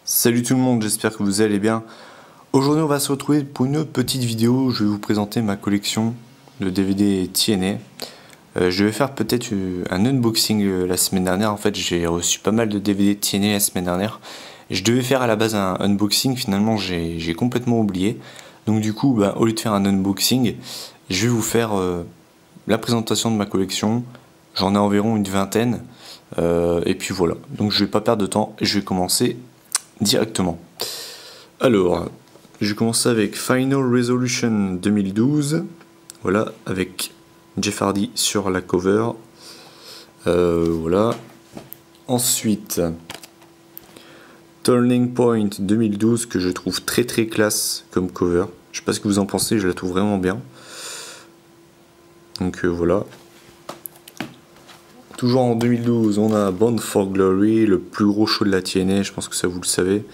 Salut tout le monde, j'espère que vous allez bien. Aujourd'hui on va se retrouver pour une petite vidéo. Je vais vous présenter ma collection de DVD TNA. Je vais faire peut-être un unboxing la semaine dernière. En fait j'ai reçu pas mal de DVD TNA la semaine dernière. Je devais faire à la base un unboxing, finalement j'ai complètement oublié. Donc du coup au lieu de faire un unboxing, je vais vous faire la présentation de ma collection. J'en ai environ une vingtaine. Et puis voilà, donc je vais pas perdre de temps et je vais commencer directement. Alors, je commence avec Final Resolution 2012. Voilà, avec Jeff Hardy sur la cover. Voilà. Ensuite, Turning Point 2012, que je trouve très très classe comme cover. Je sais pas ce que vous en pensez, je la trouve vraiment bien. Donc voilà. Toujours en 2012, on a Bound for Glory, le plus gros show de la TNA, je pense que ça vous le savez.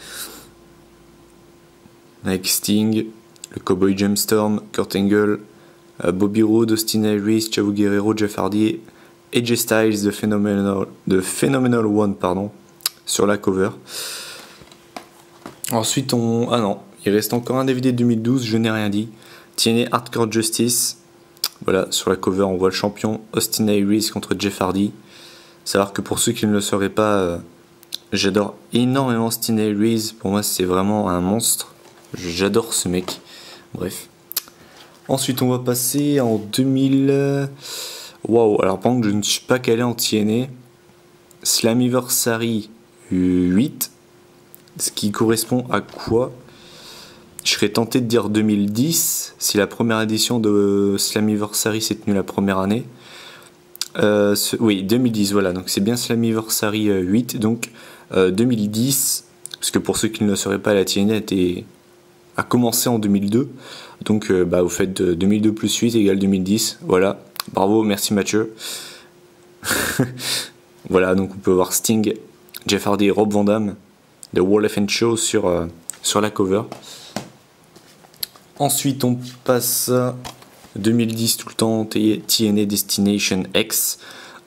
Avec Sting, le Cowboy Gemstorm, Kurt Angle, Bobby Roode, Austin Aries, Chavo Guerrero, Jeff Hardy, AJ Styles, The Phenomenal One, sur la cover. Ensuite, ah non, il reste encore un DVD de 2012, je n'ai rien dit. TNA Hardcore Justice. Voilà, sur la cover, on voit le champion Austin Aries contre Jeff Hardy. Savoir que pour ceux qui ne le sauraient pas, j'adore énormément Austin Aries. Pour moi, c'est vraiment un monstre. J'adore ce mec. Bref. Ensuite, on va passer en 2000. Waouh, alors pendant que je ne suis pas calé en TNA, Slammiversary 8. Ce qui correspond à quoi? Je serais tenté de dire 2010, si la première édition de Slammiversary s'est tenue la première année. Oui, 2010, voilà, donc c'est bien Slammiversary 8, donc 2010, parce que pour ceux qui ne le sauraient pas, la TNA a commencé en 2002, donc vous faites 2002 plus 8 égale 2010, voilà, bravo, merci Mathieu. Voilà, donc on peut voir Sting, Jeff Hardy et Rob Van Dam, de Wall of Show sur la cover. Ensuite, on passe à 2010 tout le temps, TNA Destination X.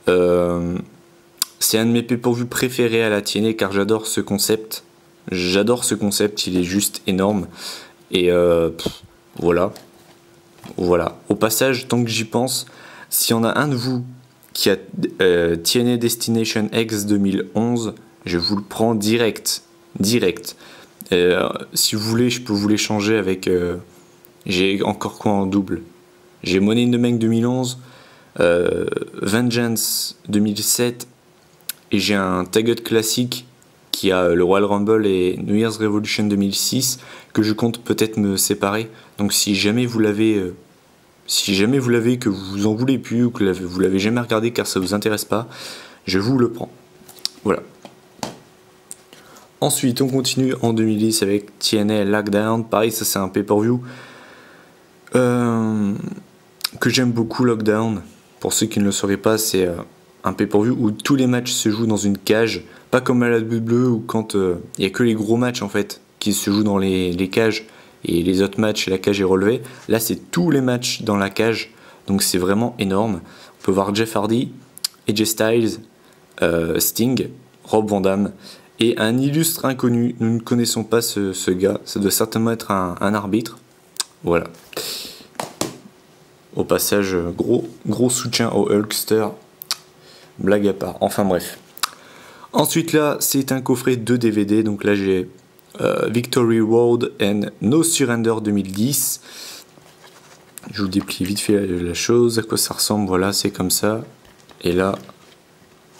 C'est un de mes pay-per-view préférés à la TNA car j'adore ce concept. J'adore ce concept, il est juste énorme. Et voilà. Voilà. Au passage, tant que j'y pense, s'il y en a un de vous qui a TNA Destination X 2011, je vous le prends direct. Si vous voulez, je peux vous l'échanger avec... j'ai encore quoi en double? J'ai Money in the Bank 2011, Vengeance 2007, et j'ai un Tagged classique qui a le Royal Rumble et New Year's Revolution 2006 que je compte peut-être me séparer. Donc si jamais vous l'avez, que vous en voulez plus ou que vous l'avez jamais regardé car ça vous intéresse pas, je vous le prends. Voilà. Ensuite, on continue en 2010 avec TNA Lockdown. Pareil, ça c'est un pay-per-view que j'aime beaucoup. Lockdown, pour ceux qui ne le sauraient pas, c'est un pay-per-view où tous les matchs se jouent dans une cage, pas comme à la WWE où quand il n'y a que les gros matchs en fait qui se jouent dans les cages et les autres matchs la cage est relevée. Là c'est tous les matchs dans la cage, donc c'est vraiment énorme. On peut voir Jeff Hardy, AJ Styles, Sting, Rob Van Dam et un illustre inconnu. Nous ne connaissons pas ce gars, ça doit certainement être un arbitre. Voilà. Au passage, gros soutien au Hulkster. Blague à part. Enfin bref. Ensuite là, c'est un coffret de DVD. Donc là j'ai Victory Road and No Surrender 2010. Je vous déplie vite fait la chose. À quoi ça ressemble? Voilà, c'est comme ça. Et là,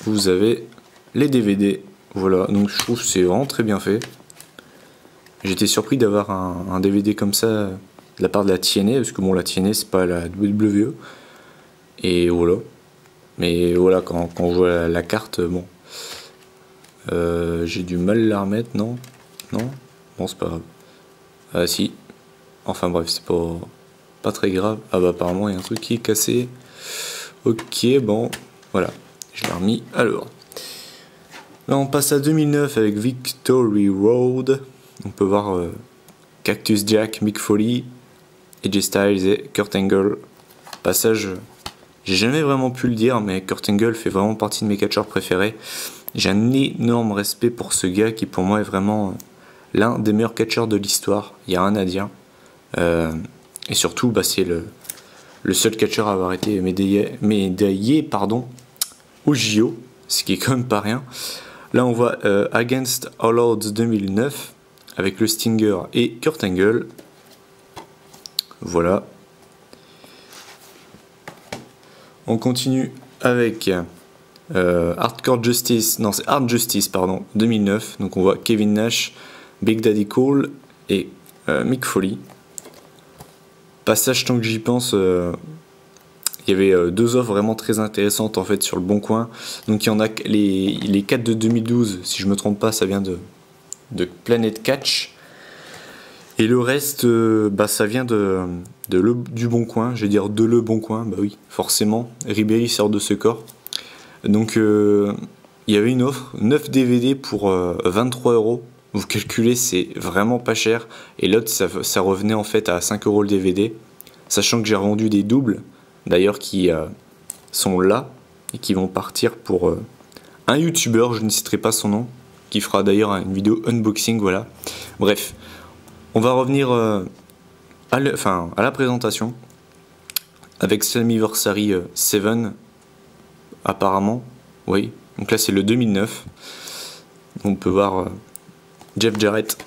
vous avez les DVD. Voilà, donc je trouve que c'est vraiment très bien fait. J'étais surpris d'avoir un DVD comme ça de la part de la TNA, parce que bon, la TNA c'est pas la WWE, et voilà. Mais voilà, quand on voit la carte, bon, j'ai du mal à la remettre, non, bon c'est pas grave. Ah si, enfin bref, c'est pas très grave. Ah bah apparemment il y a un truc qui est cassé. Ok, bon, voilà, je l'ai remis. Alors, là on passe à 2009 avec Victory Road. On peut voir Cactus Jack, Mick Foley, AJ Styles et Kurt Angle. Passage, j'ai jamais vraiment pu le dire, mais Kurt Angle fait vraiment partie de mes catcheurs préférés. J'ai un énorme respect pour ce gars qui pour moi est vraiment l'un des meilleurs catcheurs de l'histoire, il n'y a rien à dire. Et surtout, c'est le seul catcheur à avoir été médaillé au JO, ce qui est quand même pas rien. Là on voit Against All Odds 2009 avec le Stinger et Kurt Angle. Voilà. On continue avec Hardcore Justice, non c'est Hard Justice pardon, 2009. Donc on voit Kevin Nash, Big Daddy Cole et Mick Foley. Passage tant que j'y pense, il y avait deux offres vraiment très intéressantes en fait sur le Bon Coin. Donc il y en a les 4 de 2012, si je me trompe pas, ça vient de Planet Catch. Et le reste, ça vient du Bon Coin, je vais dire de Le Bon Coin, bah oui, forcément, Ribéry sort de ce corps. Donc il y avait une offre, 9 DVD pour 23 €. Vous calculez, c'est vraiment pas cher. Et l'autre, ça revenait en fait à 5 € le DVD. Sachant que j'ai revendu des doubles, d'ailleurs, qui sont là et qui vont partir pour un youtubeur, je ne citerai pas son nom, qui fera d'ailleurs une vidéo unboxing, voilà. Bref, on va revenir à la présentation avec Slammiversary 7, apparemment, oui. Donc là, c'est le 2009. On peut voir Jeff Jarrett,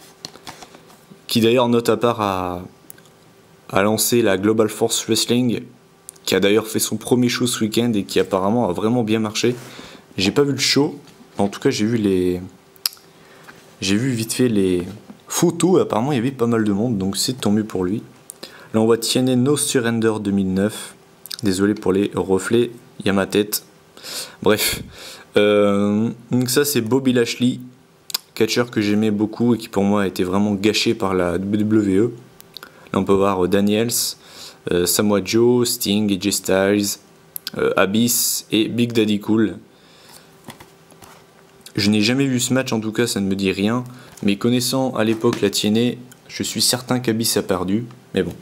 qui d'ailleurs, note à part, a lancé la Global Force Wrestling, qui a d'ailleurs fait son premier show ce week-end et qui apparemment a vraiment bien marché. J'ai pas vu le show, en tout cas j'ai vu vite fait les photos, apparemment il y avait pas mal de monde, donc c'est tant mieux pour lui. Là on voit TNA No Surrender 2009, désolé pour les reflets, il y a ma tête. Bref, donc ça c'est Bobby Lashley, catcheur que j'aimais beaucoup et qui pour moi a été vraiment gâché par la WWE. Là on peut voir Daniels, Samoa Joe, Sting, AJ Styles, Abyss et Big Daddy Cool. Je n'ai jamais vu ce match, en tout cas ça ne me dit rien, mais connaissant à l'époque la TNA, je suis certain qu'Abyss a perdu, mais bon.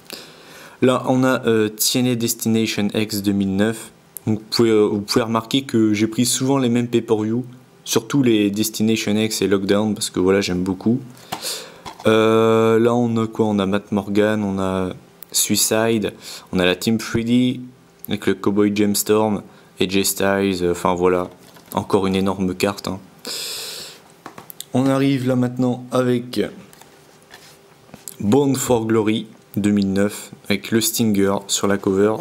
Là on a TNA Destination X 2009, donc vous pouvez remarquer que j'ai pris souvent les mêmes pay-per-view, surtout les Destination X et Lockdown, parce que voilà j'aime beaucoup. Là on a quoi? On a Matt Morgan, on a Suicide, on a la Team 3D avec le Cowboy Gemstorm, AJ Styles, enfin voilà, encore une énorme carte. Hein. On arrive là maintenant avec Bound for Glory 2009 avec le Stinger sur la cover.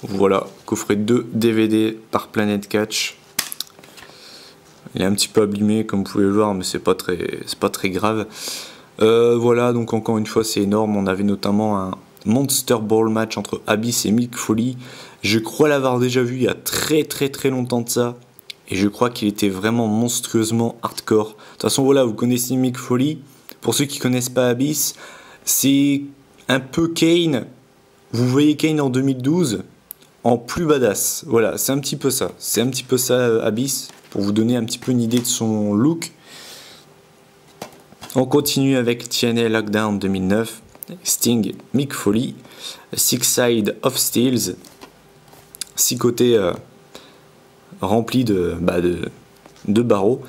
Voilà, coffret 2 DVD par Planet Catch. Il est un petit peu abîmé comme vous pouvez le voir, mais c'est pas très grave. Voilà, donc encore une fois c'est énorme. On avait notamment un Monster Ball match entre Abyss et Mick Foley. Je crois l'avoir déjà vu il y a très longtemps de ça. Et je crois qu'il était vraiment monstrueusement hardcore. De toute façon voilà, vous connaissez Mick Foley. Pour ceux qui connaissent pas Abyss, c'est un peu Kane. Vous voyez Kane en 2012 en plus badass. Voilà, c'est un petit peu ça. C'est un petit peu ça Abyss, pour vous donner un petit peu une idée de son look. On continue avec TNA Lockdown 2009, Sting, Mick Foley, Six Side of Steels, 6 côtés remplis de barreaux.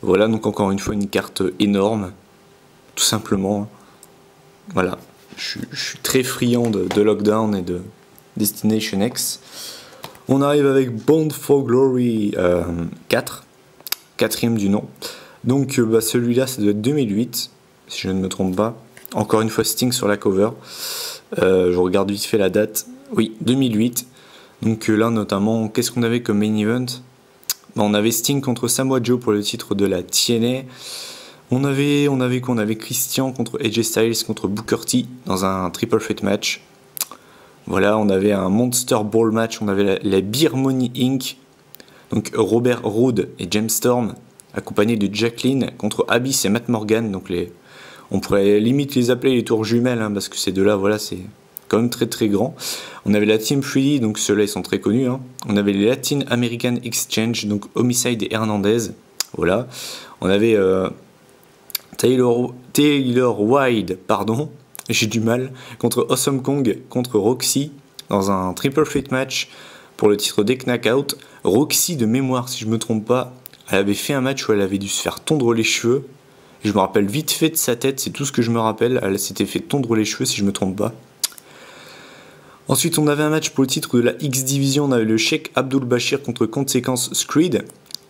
Voilà, donc encore une fois une carte énorme, tout simplement. Voilà, je suis très friand de Lockdown et de Destination X. On arrive avec Bound for Glory 4, quatrième du nom. Donc celui-là, ça doit être 2008, si je ne me trompe pas. Encore une fois, Sting sur la cover. Je regarde vite fait la date. Oui, 2008. Donc là, notamment, qu'est-ce qu'on avait comme main event? On avait Sting contre Samoa Joe pour le titre de la TNA. On avait quoi? On avait Christian contre AJ Styles contre Booker T dans un triple threat match. Voilà, on avait un Monster Ball match. On avait la Beer Money Inc. Donc Robert Roode et James Storm, accompagné de Jacqueline contre Abyss et Matt Morgan. Donc on pourrait limite les appeler les tours jumelles, hein, parce que ces deux-là, voilà, c'est quand même très grand. On avait la Team 3D, donc ceux-là ils sont très connus. Hein. On avait les Latin American Exchange, donc Homicide et Hernandez. Voilà. On avait Taylor Wilde, pardon, j'ai du mal, contre Awesome Kong, contre Roxy, dans un triple threat match pour le titre des Knockout. Roxy, de mémoire, si je me trompe pas, elle avait fait un match où elle avait dû se faire tondre les cheveux. Je me rappelle vite fait de sa tête, c'est tout ce que je me rappelle. Elle s'était fait tondre les cheveux si je me trompe pas. Ensuite, on avait un match pour le titre de la X Division. On avait le Sheikh Abdul Bashir contre Consequence Screed,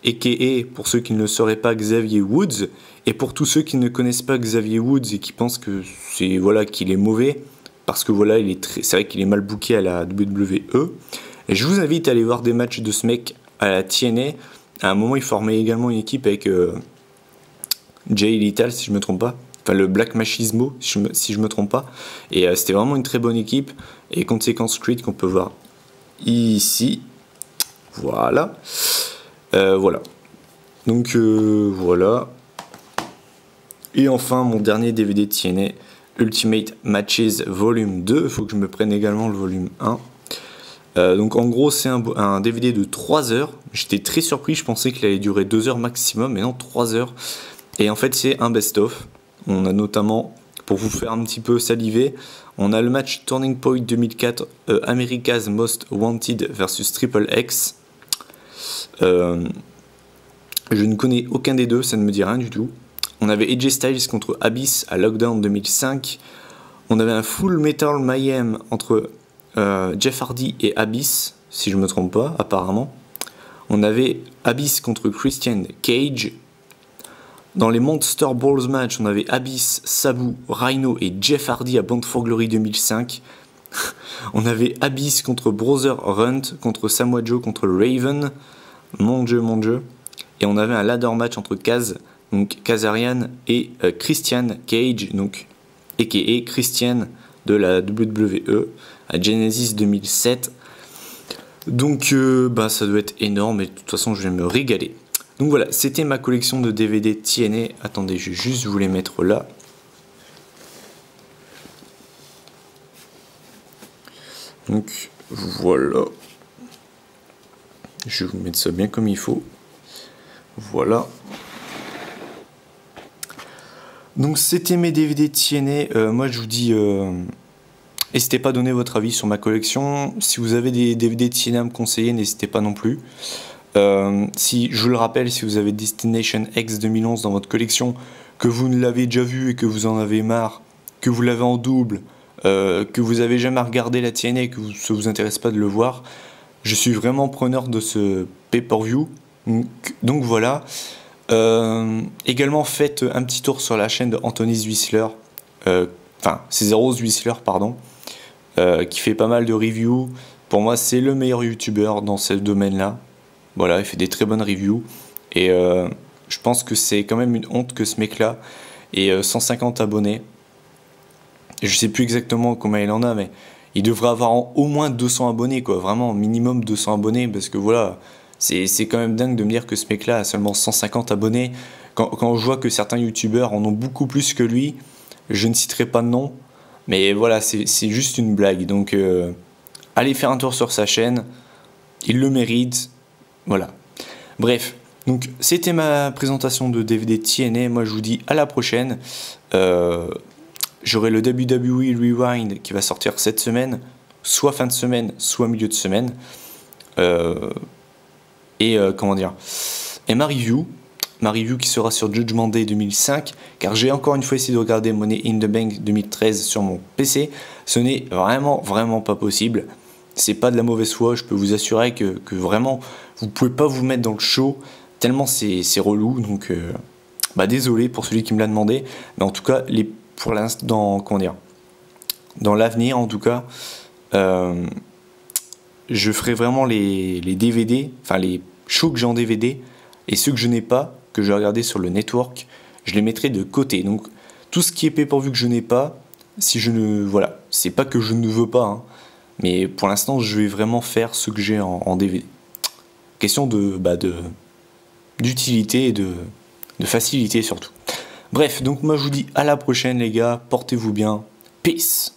a.k.a. pour ceux qui ne le sauraient pas, Xavier Woods. Et pour tous ceux qui ne connaissent pas Xavier Woods et qui pensent que c'est voilà qu'il est mauvais, parce que voilà, c'est vrai qu'il est mal booké à la WWE. Et je vous invite à aller voir des matchs de ce mec à la TNA. À un moment, il formait également une équipe avec Jay Lethal, si je me trompe pas. Enfin, le Black Machismo, si je me trompe pas. Et c'était vraiment une très bonne équipe. Et Consequence Creed qu'on peut voir ici. Voilà. Voilà. Donc, voilà. Et enfin, mon dernier DVD TNA, Ultimate Matches Volume 2. Il faut que je me prenne également le volume 1. Donc en gros c'est un DVD de 3 heures. J'étais très surpris, je pensais qu'il allait durer 2 heures maximum, mais non 3 heures. Et en fait c'est un best-of. On a notamment, pour vous faire un petit peu saliver, on a le match Turning Point 2004 America's Most Wanted versus Triple X. Je ne connais aucun des deux, ça ne me dit rien du tout. On avait AJ Styles contre Abyss à Lockdown 2005. On avait un Full Metal Mayhem entre Jeff Hardy et Abyss, si je me trompe pas, apparemment. On avait Abyss contre Christian Cage. Dans les Monster Balls match, on avait Abyss, Sabu, Rhino et Jeff Hardy à Bound for Glory 2005. On avait Abyss contre Brother Runt, contre Samoa Joe, contre Raven. Mon dieu, mon dieu. Et on avait un ladder match entre Kaz, donc Kazarian, et Christian Cage, donc a.k.a. Christian de la WWE à Genesis 2007. Donc ça doit être énorme et de toute façon je vais me régaler. Donc voilà, c'était ma collection de DVD TNA. Attendez, je vais juste vous les mettre là. Donc voilà. Je vais vous mettre ça bien comme il faut. Voilà. Donc c'était mes DVD TNA. Moi je vous dis, n'hésitez pas à donner votre avis sur ma collection. Si vous avez des DVD TNA à me conseiller, n'hésitez pas non plus. Si je le rappelle, si vous avez Destination X 2011 dans votre collection, que vous ne l'avez déjà vu et que vous en avez marre, que vous l'avez en double, que vous avez jamais regardé la TNA et que ça vous intéresse pas de le voir, je suis vraiment preneur de ce pay-per-view. Donc voilà. Également faites un petit tour sur la chaîne de Anthony Zwisler, c'est Zero Zwisler pardon, qui fait pas mal de reviews. Pour moi c'est le meilleur youtubeur dans ce domaine là. Voilà, il fait des très bonnes reviews et je pense que c'est quand même une honte que ce mec là ait 150 abonnés. Je sais plus exactement combien il en a, mais il devrait avoir au moins 200 abonnés quoi, vraiment minimum 200 abonnés, parce que voilà, c'est quand même dingue de me dire que ce mec là a seulement 150 abonnés quand je vois que certains youtubeurs en ont beaucoup plus que lui. Je ne citerai pas de nom, mais voilà, c'est juste une blague. Donc allez faire un tour sur sa chaîne, il le mérite. Voilà. Bref, donc c'était ma présentation de DVD TNA. Moi je vous dis à la prochaine. J'aurai le WWE Rewind qui va sortir cette semaine, soit fin de semaine, soit milieu de semaine. Comment dire, et ma review qui sera sur Judgment Day 2005, car j'ai encore une fois essayé de regarder Money in the Bank 2013 sur mon PC. Ce n'est vraiment pas possible. C'est pas de la mauvaise foi, je peux vous assurer que vraiment vous pouvez pas vous mettre dans le show tellement c'est relou. Donc désolé pour celui qui me l'a demandé, mais en tout cas pour l'instant, dans l'avenir en tout cas, je ferai vraiment les DVD, enfin les shows que j'ai en DVD et ceux que je n'ai pas, que je vais regarder sur le network, je les mettrai de côté. Donc tout ce qui est pay-per-view que je n'ai pas, voilà, c'est pas que je ne veux pas, hein, mais pour l'instant je vais vraiment faire ce que j'ai en DVD. Question d'utilité et de facilité surtout. Bref, donc moi je vous dis à la prochaine les gars, portez-vous bien, peace.